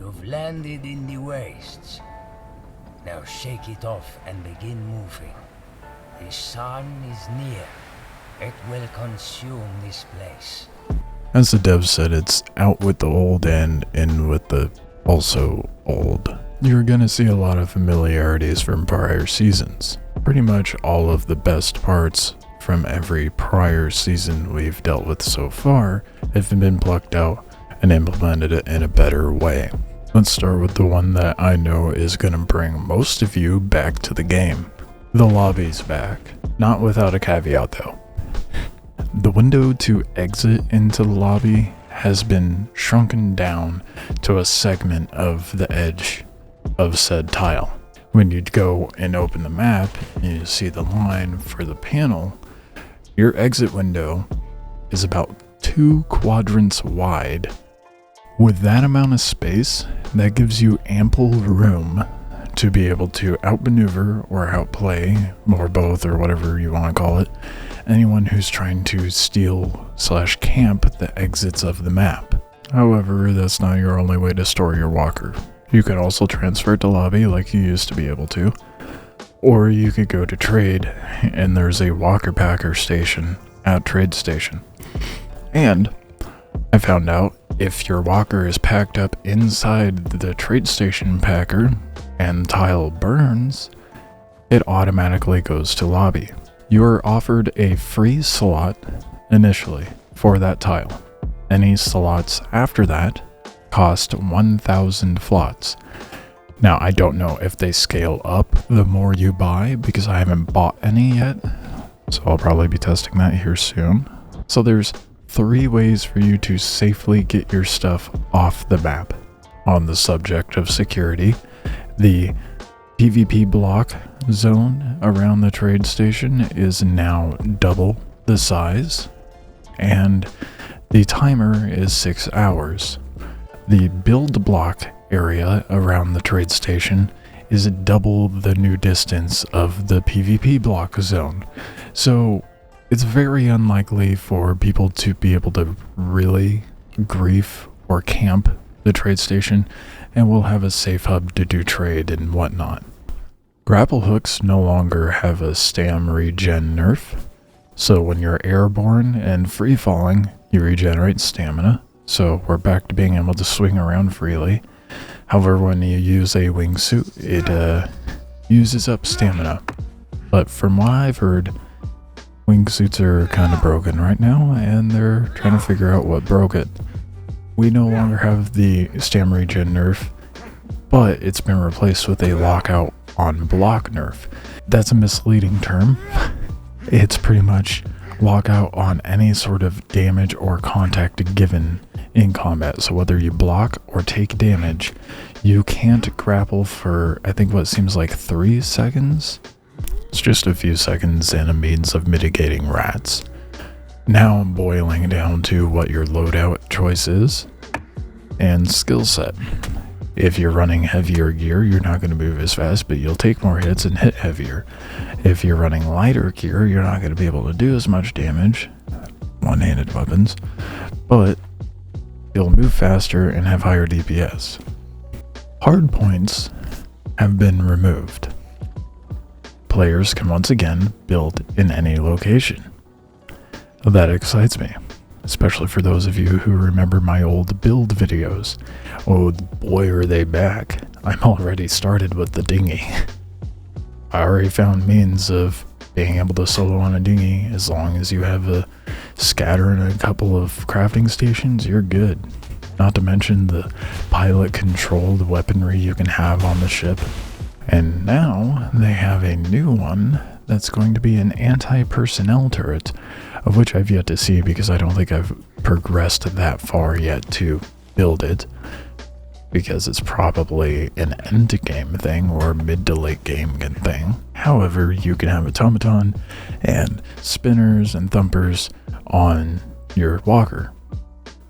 You've landed in the wastes. Now shake it off and begin moving. The sun is near. It will consume this place. As the dev said, it's out with the old and in with the also old. You're gonna see a lot of familiarities from prior seasons. Pretty much all of the best parts from every prior season we've dealt with so far have been plucked out and implemented it in a better way. Let's start with the one that I know is gonna bring most of you back to the game. The lobby's back. Not without a caveat though. The window to exit into the lobby has been shrunken down to a segment of the edge of said tile. When you go and open the map and you see the line for the panel, your exit window is about 2 quadrants wide. With that amount of space, that gives you ample room to be able to outmaneuver or outplay, or both, or whatever you want to call it, anyone who's trying to steal/camp the exits of the map. However, that's not your only way to store your walker. You could also transfer it to lobby like you used to be able to, or you could go to trade and there's a walker packer station at trade station. And I found out if your walker is packed up inside the trade station packer and tile burns, it automatically goes to lobby. You are offered a free slot initially for that tile. Any slots after that cost 1,000 flots. Now, I don't know if they scale up the more you buy because I haven't bought any yet, so I'll probably be testing that here soon. So there's 3 ways for you to safely get your stuff off the map. On the subject of security, the PvP block zone around the trade station is now double the size, and the timer is 6 hours. The build block area around the trade station is double the new distance of the PvP block zone. So it's very unlikely for people to be able to really grief or camp the trade station, and we'll have a safe hub to do trade and whatnot. Grapple hooks no longer have a stam regen nerf, so when you're airborne and free falling, you regenerate stamina, so we're back to being able to swing around freely. However, when you use a wingsuit, it uses up stamina. But from what I've heard, wingsuits are kind of broken right now, and they're trying to figure out what broke it. We no longer have the stam regen nerf, but it's been replaced with a lockout on block nerf. That's a misleading term. It's pretty much lockout on any sort of damage or contact given in combat. So whether you block or take damage, you can't grapple for, I think, what seems like 3 seconds. It's just a few seconds and a means of mitigating rats. Now I'm boiling down to what your loadout choice is and skill set. If you're running heavier gear, you're not going to move as fast, but you'll take more hits and hit heavier. If you're running lighter gear, you're not going to be able to do as much damage, one-handed weapons, but you'll move faster and have higher DPS. Hard points have been removed. Players can once again build in any location. That excites me, especially for those of you who remember my old build videos. Oh boy, are they back. I'm already started with the dinghy. I already found means of being able to solo on a dinghy. As long as you have a scatter and a couple of crafting stations, you're good. Not to mention the pilot controlled weaponry you can have on the ship. And now they have a new one that's going to be an anti-personnel turret, of which I've yet to see because I don't think I've progressed that far yet to build it, because it's probably an end game thing or mid to late game thing. However, you can have automaton and spinners and thumpers on your walker.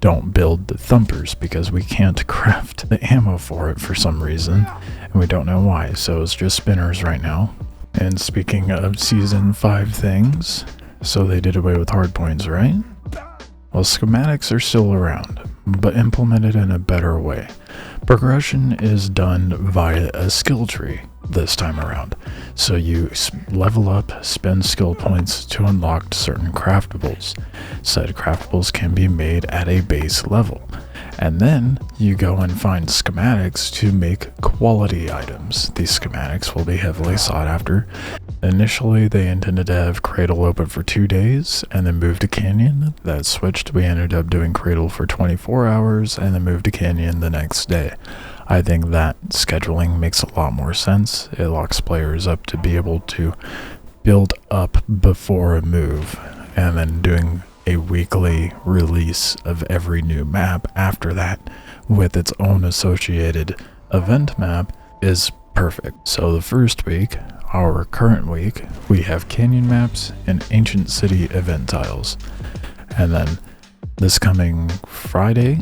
Don't build the thumpers because we can't craft the ammo for it for some reason, and we don't know why, so it's just spinners right now. And speaking of Season 5 things, so they did away with hardpoints, right? Well, schematics are still around. but implemented in a better way. Progression is done via a skill tree this time around. So you level up, spend skill points to unlock certain craftables. Said craftables can be made at a base level. And then you go and find schematics to make quality items. These schematics will be heavily sought after. Initially, they intended to have Cradle open for 2 days and then move to Canyon. That switched. We ended up doing Cradle for 24 hours and then moved to Canyon the next day. I think that scheduling makes a lot more sense. It locks players up to be able to build up before a move, and then doing a weekly release of every new map after that with its own associated event map is perfect. So the first week, our current week, we have canyon maps and ancient city event tiles. And then this coming Friday,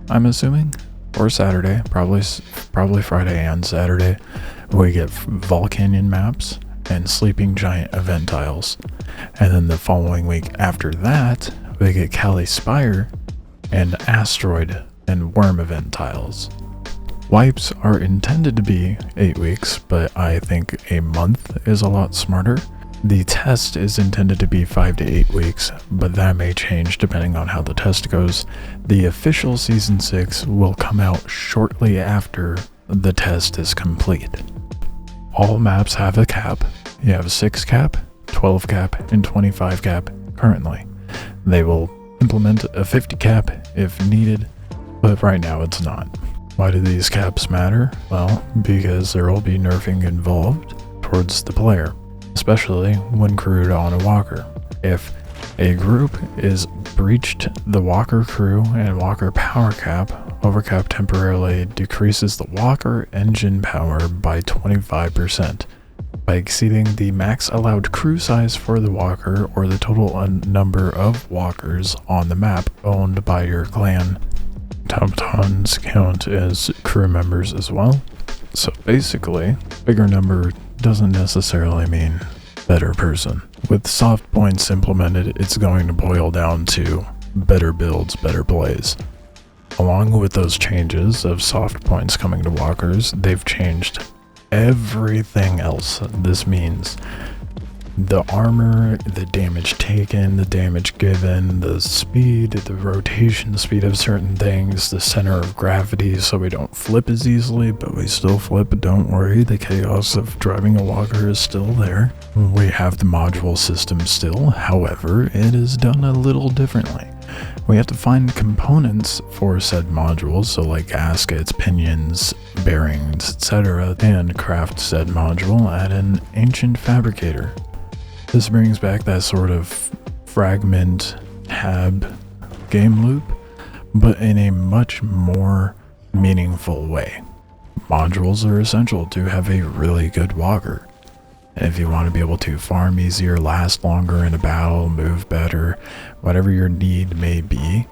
I'm assuming, or Saturday, probably Friday and Saturday, we get Vol Canyon maps and Sleeping Giant event tiles. And then the following week after that, we get Cali Spire and Asteroid and Worm event tiles. Wipes are intended to be 8 weeks, but I think a month is a lot smarter. The test is intended to be 5 to 8 weeks, but that may change depending on how the test goes. The official Season 6 will come out shortly after the test is complete. All maps have a cap. You have a 6 cap, 12 cap, and 25 cap currently. They will implement a 50 cap if needed, but right now it's not. Why do these caps matter? Well, because there will be nerfing involved towards the player, especially when crewed on a walker. If a group is breached the walker crew and walker power cap, overcap temporarily decreases the walker engine power by 25%. By exceeding the max allowed crew size for the walker or the total number of walkers on the map owned by your clan. Automatons count as crew members as well. So basically, bigger number doesn't necessarily mean better person. With soft points implemented, it's going to boil down to better builds, better plays. Along with those changes of soft points coming to walkers, they've changed everything else. This means the armor, the damage taken, the damage given, the speed, the rotation speed of certain things, the center of gravity, so we don't flip as easily, but we still flip. Don't worry, the chaos of driving a walker is still there. We have the module system still, however, it is done a little differently. We have to find components for said modules, so like gaskets, pinions, bearings, etc., and craft said module at an ancient fabricator. This brings back that sort of fragment tab game loop, but in a much more meaningful way. Modules are essential to have a really good walker. If you want to be able to farm easier, last longer in a battle, move better, whatever your need may be,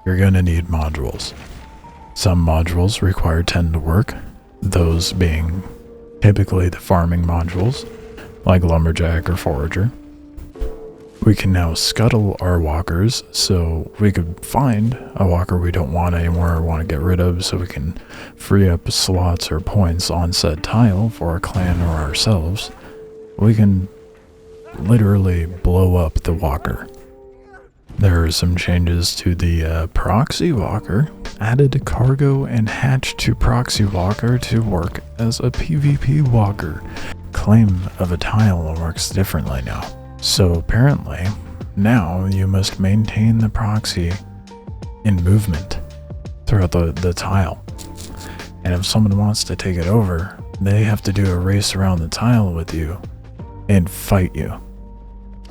you're going to need modules. Some modules require 10 to work, those being typically the farming modules, like Lumberjack or Forager. We can now scuttle our walkers, so we could find a walker we don't want anymore or want to get rid of, so we can free up slots or points on said tile for our clan or ourselves. We can literally blow up the walker. There are some changes to the proxy walker. Added cargo and hatch to proxy walker to work as a PvP walker. Claim of a tile works differently now. So apparently, now you must maintain the proxy in movement throughout the tile. And if someone wants to take it over, they have to do a race around the tile with you and fight you.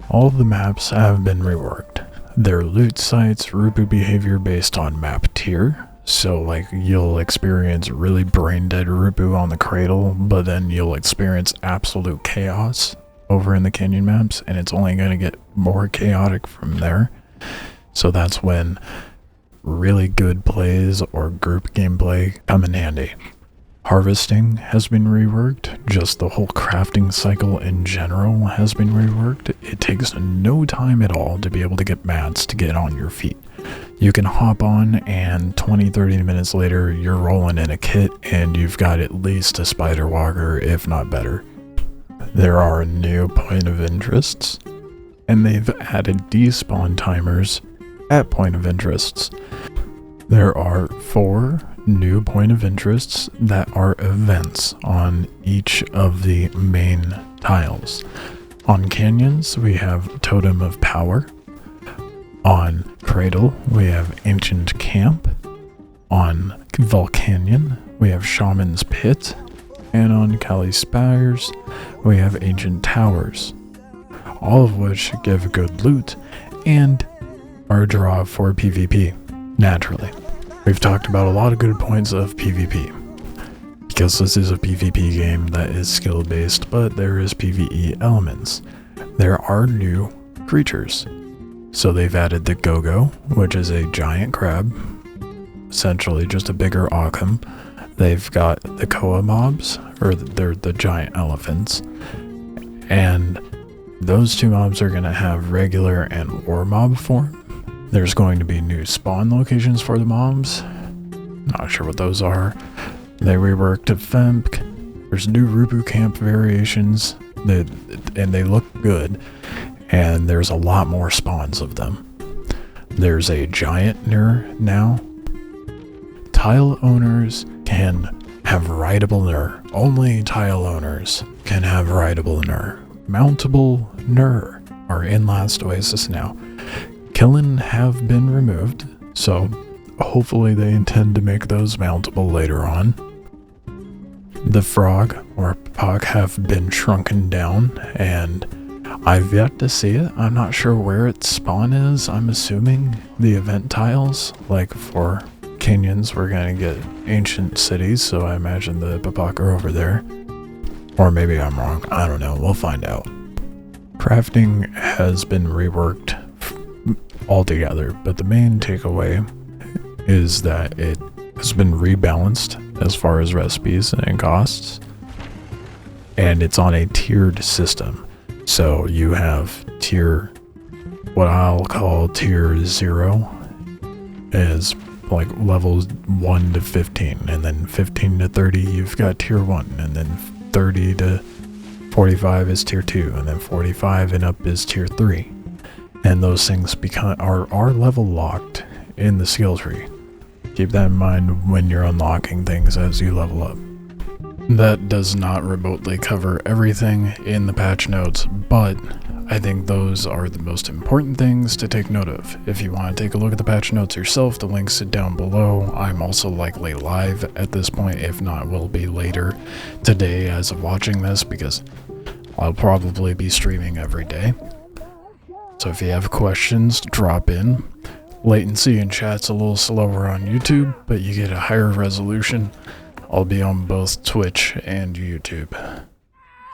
All of the maps have been reworked. Their loot sites, Rupu behavior based on map tier. So like you'll experience really brain dead Rupu on the cradle, but then you'll experience absolute chaos over in the canyon maps, and it's only going to get more chaotic from there. So that's when really good plays or group gameplay come in handy. Harvesting has been reworked, just the whole crafting cycle in general has been reworked. It takes no time at all to be able to get mats to get on your feet. You can hop on and 20-30 minutes later you're rolling in a kit and you've got at least a spider walker, if not better. There are new point of interests, and they've added despawn timers at point of interests. There are 4 new point of interests that are events on each of the main tiles. On canyons, we have Totem of Power. On Cradle, we have Ancient Camp. On Volcanion, we have Shaman's Pit. And on Kali Spires, we have Ancient Towers. All of which give good loot and are a draw for PvP, naturally. We've talked about a lot of good points of PvP, because this is a PvP game that is skill based, but there is PvE elements. There are new creatures. So they've added the Go-Go, which is a giant crab, essentially just a bigger Occam. They've got the Koa mobs, or they're the giant elephants, and those 2 mobs are going to have regular and war mob form. There's going to be new spawn locations for the mobs. Not sure what those are. They reworked a Femk. There's new Rubu camp variations, and they look good. And there's a lot more spawns of them. There's a giant Nur now. Tile owners can have rideable Nur. Only tile owners can have rideable Nur. Mountable Nur are in last Oasis now. Killen have been removed, so hopefully they intend to make those mountable later on. The Frog, or Puck, have been shrunken down, and I've yet to see it. I'm not sure where its spawn is. I'm assuming the event tiles. Like for canyons, we're going to get ancient cities, so I imagine the Papak are over there. Or maybe I'm wrong. I don't know. We'll find out. Crafting has been reworked altogether, but the main takeaway is that it has been rebalanced as far as recipes and costs, and it's on a tiered system. So you have what I'll call tier 0 is like levels 1 to 15, and then 15 to 30 you've got tier 1, and then 30 to 45 is tier 2, and then 45 and up is tier 3. And those things are level locked in the skill tree. Keep that in mind when you're unlocking things as you level up. That does not remotely cover everything in the patch notes, but I think those are the most important things to take note of. If you want to take a look at the patch notes yourself, the links are down below. I'm also likely live at this point, if not will be later today as of watching this, because I'll probably be streaming every day. So if you have questions, drop in. Latency in chat's a little slower on YouTube, but you get a higher resolution. I'll be on both Twitch and YouTube.